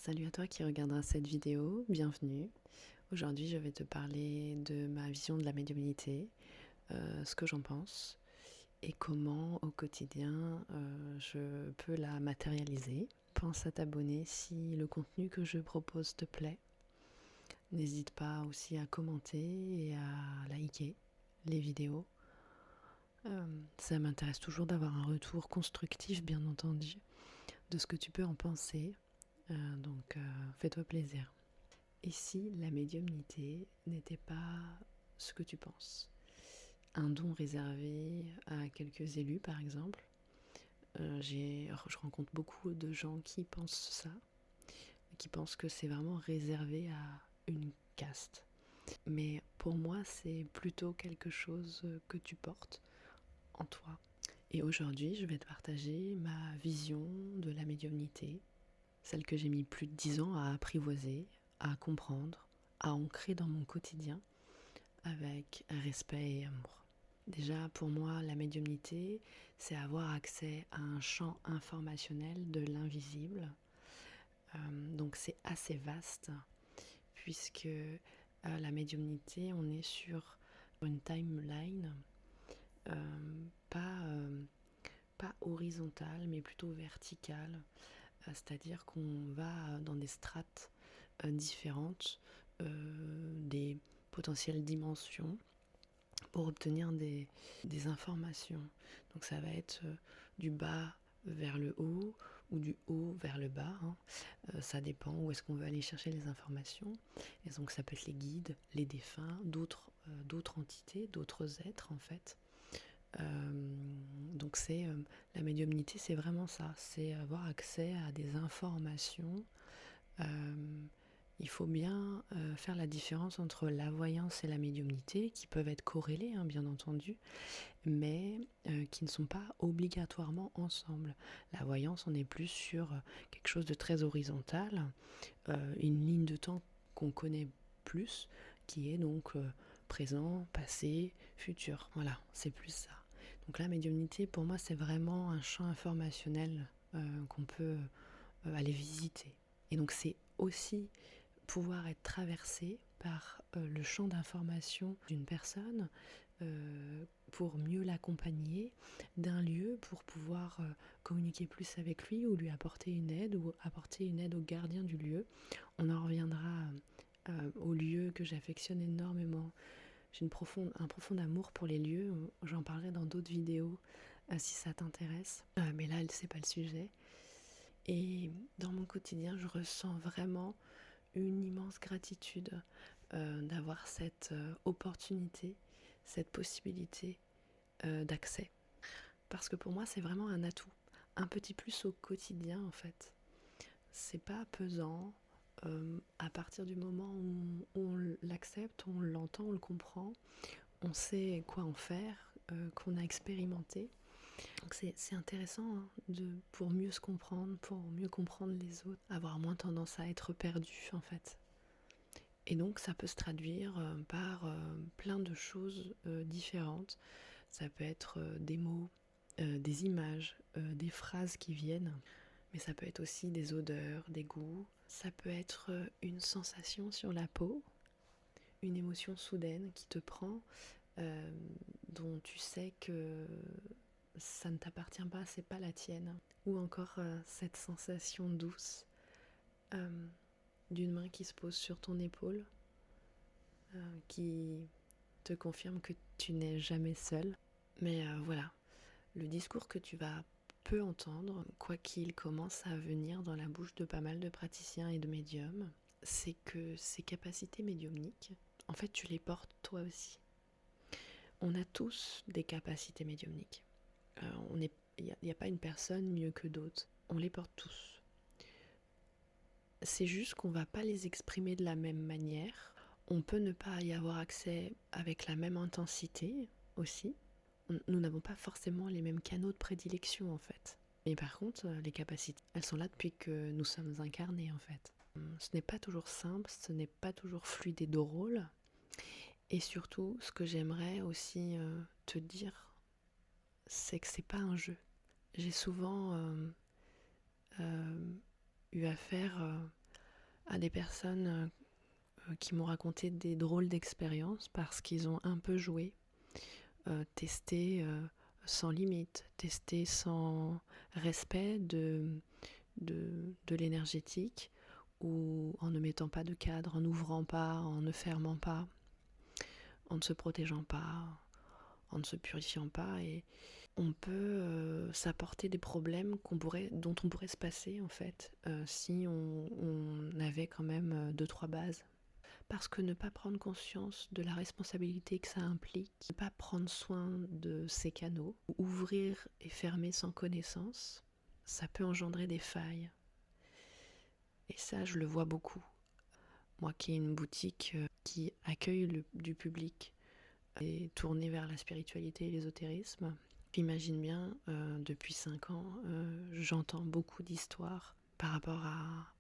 Salut à toi qui regarderas cette vidéo, bienvenue. Aujourd'hui, je vais te parler de ma vision de la médiumnité, ce que j'en pense et comment au quotidien je peux la matérialiser. Pense à t'abonner si le contenu que je propose te plaît. N'hésite pas aussi à commenter et à liker les vidéos. Ça m'intéresse toujours d'avoir un retour constructif, bien entendu, de ce que tu peux en penser. Donc fais-toi plaisir. Et si la médiumnité n'était pas ce que tu penses? Un don réservé à quelques élus, par exemple. Je rencontre beaucoup de gens qui pensent ça, qui pensent que c'est vraiment réservé à une caste. Mais pour moi, c'est plutôt quelque chose que tu portes en toi. Et aujourd'hui, je vais te partager ma vision de la médiumnité, celle que j'ai mis plus de 10 ans à apprivoiser, à comprendre, à ancrer dans mon quotidien avec respect et amour. Déjà, pour moi, la médiumnité, c'est avoir accès à un champ informationnel de l'invisible. Donc c'est assez vaste, puisque la médiumnité, on est sur une timeline pas horizontale, mais plutôt verticale. C'est-à-dire qu'on va dans des strates différentes, des potentielles dimensions pour obtenir des informations. Donc ça va être du bas vers le haut ou du haut vers le bas, hein. Ça dépend où est-ce qu'on veut aller chercher les informations. Et donc ça peut être les guides, les défunts, d'autres entités, d'autres êtres en fait. Donc la médiumnité, c'est vraiment ça, c'est avoir accès à des informations. Il faut bien faire la différence entre la voyance et la médiumnité, qui peuvent être corrélées, hein, bien entendu, mais qui ne sont pas obligatoirement ensemble. La voyance, on est plus sur quelque chose de très horizontal, une ligne de temps qu'on connaît plus, qui est donc présent, passé, futur. Voilà, c'est plus ça. Donc la médiumnité, pour moi, c'est vraiment un champ informationnel qu'on peut aller visiter. Et donc c'est aussi pouvoir être traversé par le champ d'information d'une personne pour mieux l'accompagner, d'un lieu pour pouvoir communiquer plus avec lui ou lui apporter une aide ou apporter une aide au gardien du lieu. On en reviendra au lieu que j'affectionne énormément. J'ai un profond amour pour les lieux, j'en parlerai dans d'autres vidéos si ça t'intéresse, mais là c'est pas le sujet. Et dans mon quotidien, je ressens vraiment une immense gratitude d'avoir cette opportunité, cette possibilité d'accès. Parce que pour moi, c'est vraiment un atout, un petit plus au quotidien en fait. C'est pas pesant. À partir du moment où on l'accepte, on l'entend, on le comprend, on sait quoi en faire, qu'on a expérimenté. Donc c'est intéressant, hein, pour mieux se comprendre, pour mieux comprendre les autres, avoir moins tendance à être perdu en fait. Et donc ça peut se traduire par plein de choses différentes. Ça peut être des mots, des images, des phrases qui viennent, mais ça peut être aussi des odeurs, des goûts. Ça peut être une sensation sur la peau, une émotion soudaine qui te prend, dont tu sais que ça ne t'appartient pas, c'est pas la tienne. Ou encore cette sensation douce d'une main qui se pose sur ton épaule, qui te confirme que tu n'es jamais seul. Mais voilà, le discours que tu vas peu entendre, quoi qu'il commence à venir dans la bouche de pas mal de praticiens et de médiums, c'est que ces capacités médiumniques, en fait, tu les portes toi aussi. On a tous des capacités médiumniques. Il n'y a pas une personne mieux que d'autres. On les porte tous. C'est juste qu'on ne va pas les exprimer de la même manière. On peut ne pas y avoir accès avec la même intensité aussi. Nous n'avons pas forcément les mêmes canaux de prédilection en fait. Mais par contre, les capacités, elles sont là depuis que nous sommes incarnés en fait. Ce n'est pas toujours simple, ce n'est pas toujours fluide et drôle. Et surtout, ce que j'aimerais aussi te dire, c'est que c'est pas un jeu. J'ai souvent eu affaire à des personnes qui m'ont raconté des drôles d'expériences parce qu'ils ont un peu joué, testé sans limite, testé sans respect de l'énergétique, ou en ne mettant pas de cadre, en n'ouvrant pas, en ne fermant pas, en ne se protégeant pas, en ne se purifiant pas. Et on peut s'apporter des problèmes dont on pourrait se passer en fait, si on avait quand même 2-3 bases. Parce que ne pas prendre conscience de la responsabilité que ça implique, ne pas prendre soin de ses canaux, ouvrir et fermer sans connaissance, ça peut engendrer des failles. Et ça, je le vois beaucoup. Moi qui ai une boutique qui accueille du public et tournée vers la spiritualité et l'ésotérisme, j'imagine bien, depuis 5 ans, j'entends beaucoup d'histoires par rapport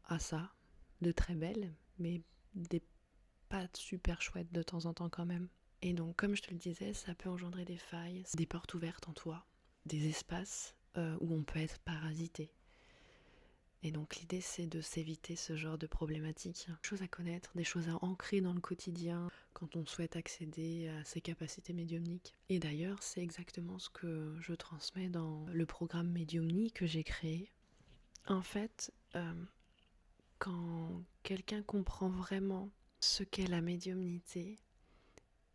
à ça, de très belles, mais des pas super chouettes de temps en temps quand même. Et donc, comme je te le disais, ça peut engendrer des failles, des portes ouvertes en toi, des espaces où on peut être parasité. Et donc l'idée, c'est de s'éviter ce genre de problématiques. Des choses à connaître, des choses à ancrer dans le quotidien quand on souhaite accéder à ses capacités médiumniques. Et d'ailleurs, c'est exactement ce que je transmets dans le programme Médiumnie que j'ai créé. En fait, quand quelqu'un comprend vraiment ce qu'est la médiumnité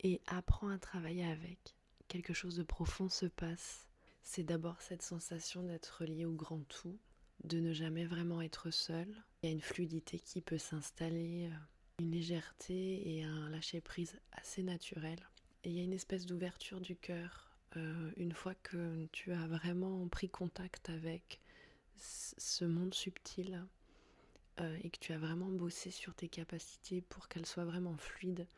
et apprend à travailler avec, quelque chose de profond se passe. C'est d'abord cette sensation d'être lié au grand tout, de ne jamais vraiment être seul. Il y a une fluidité qui peut s'installer, une légèreté et un lâcher-prise assez naturel. Et il y a une espèce d'ouverture du cœur une fois que tu as vraiment pris contact avec ce monde subtil et que tu as vraiment bossé sur tes capacités pour qu'elles soient vraiment fluides.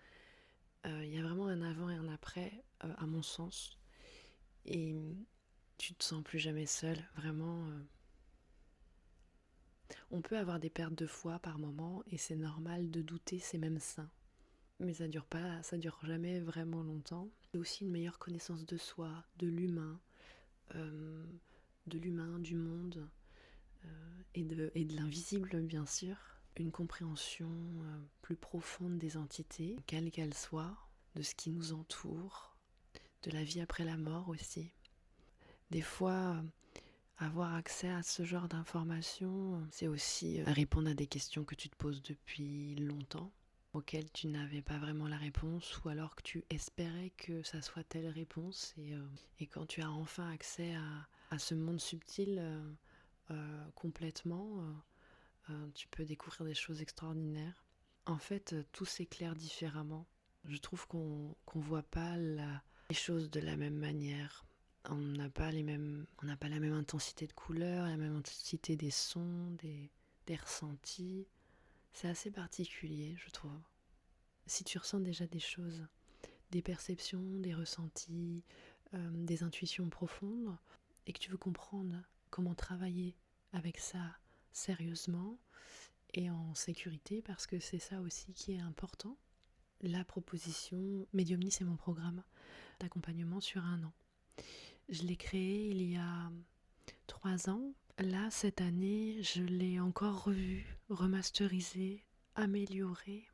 Il y a vraiment un avant et un après, à mon sens. Et tu te sens plus jamais seul, vraiment. On peut avoir des pertes de foi par moment et c'est normal de douter, c'est même sain. Mais ça dure jamais vraiment longtemps. C'est aussi une meilleure connaissance de soi, de l'humain, du monde et de l'invisible bien sûr. Une compréhension plus profonde des entités, quelles qu'elles soient, de ce qui nous entoure, de la vie après la mort aussi. Des fois, avoir accès à ce genre d'informations, c'est aussi répondre à des questions que tu te poses depuis longtemps, auxquelles tu n'avais pas vraiment la réponse, ou alors que tu espérais que ça soit telle réponse. Et quand tu as enfin accès à ce monde subtil complètement, tu peux découvrir des choses extraordinaires. En fait, tout s'éclaire différemment. Je trouve qu'on voit pas les choses de la même manière. On n'a pas la même intensité de couleurs, la même intensité des sons, des ressentis. C'est assez particulier, je trouve. Si tu ressens déjà des choses, des perceptions, des ressentis, des intuitions profondes, et que tu veux comprendre comment travailler avec ça sérieusement et en sécurité, parce que c'est ça aussi qui est important. La proposition Médiumnie, c'est mon programme d'accompagnement sur 1 an. Je l'ai créé il y a 3 ans. Là, cette année, je l'ai encore revu, remasterisé, amélioré.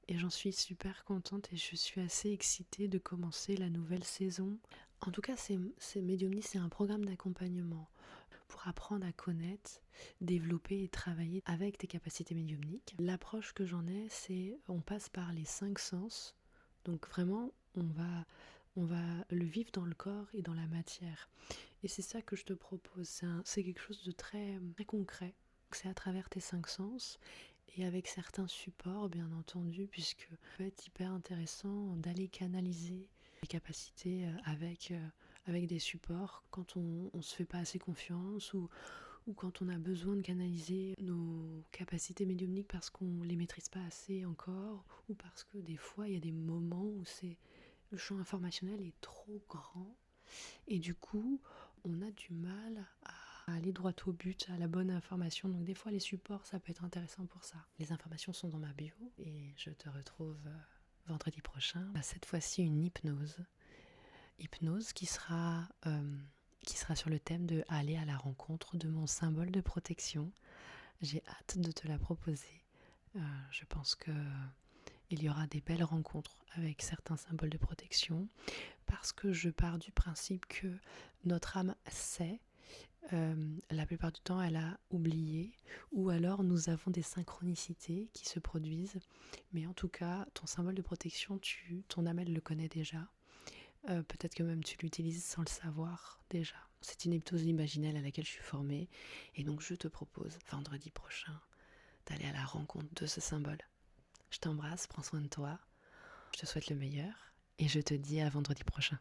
Et j'en suis super contente et je suis assez excitée de commencer la nouvelle saison. En tout cas, Médiumnie, c'est un programme d'accompagnement pour apprendre à connaître, développer et travailler avec tes capacités médiumniques. L'approche que j'en ai, c'est on passe par les 5 sens. Donc vraiment, on va le vivre dans le corps et dans la matière. Et c'est ça que je te propose. C'est quelque chose de très, très concret. C'est à travers tes 5 sens et avec certains supports, bien entendu, puisque ça peut être hyper intéressant d'aller canaliser les capacités avec des supports quand on se fait pas assez confiance ou quand on a besoin de canaliser nos capacités médiumniques parce qu'on les maîtrise pas assez encore, ou parce que des fois il y a des moments où le champ informationnel est trop grand et du coup on a du mal à aller droit au but, à la bonne information. Donc des fois les supports, ça peut être intéressant pour ça. Les informations sont dans ma bio et je te retrouve vendredi prochain. Cette fois-ci une hypnose qui sera sur le thème de aller à la rencontre de mon symbole de protection. J'ai hâte de te la proposer. Je pense que il y aura des belles rencontres avec certains symboles de protection parce que je pars du principe que notre âme sait. La plupart du temps, elle a oublié, ou alors nous avons des synchronicités qui se produisent. Mais en tout cas, ton symbole de protection, ton âme, elle le connaît déjà. Peut-être que même tu l'utilises sans le savoir déjà. C'est une hypnose imaginelle à laquelle je suis formée. Et donc, je te propose, vendredi prochain, d'aller à la rencontre de ce symbole. Je t'embrasse, prends soin de toi, je te souhaite le meilleur, et je te dis à vendredi prochain.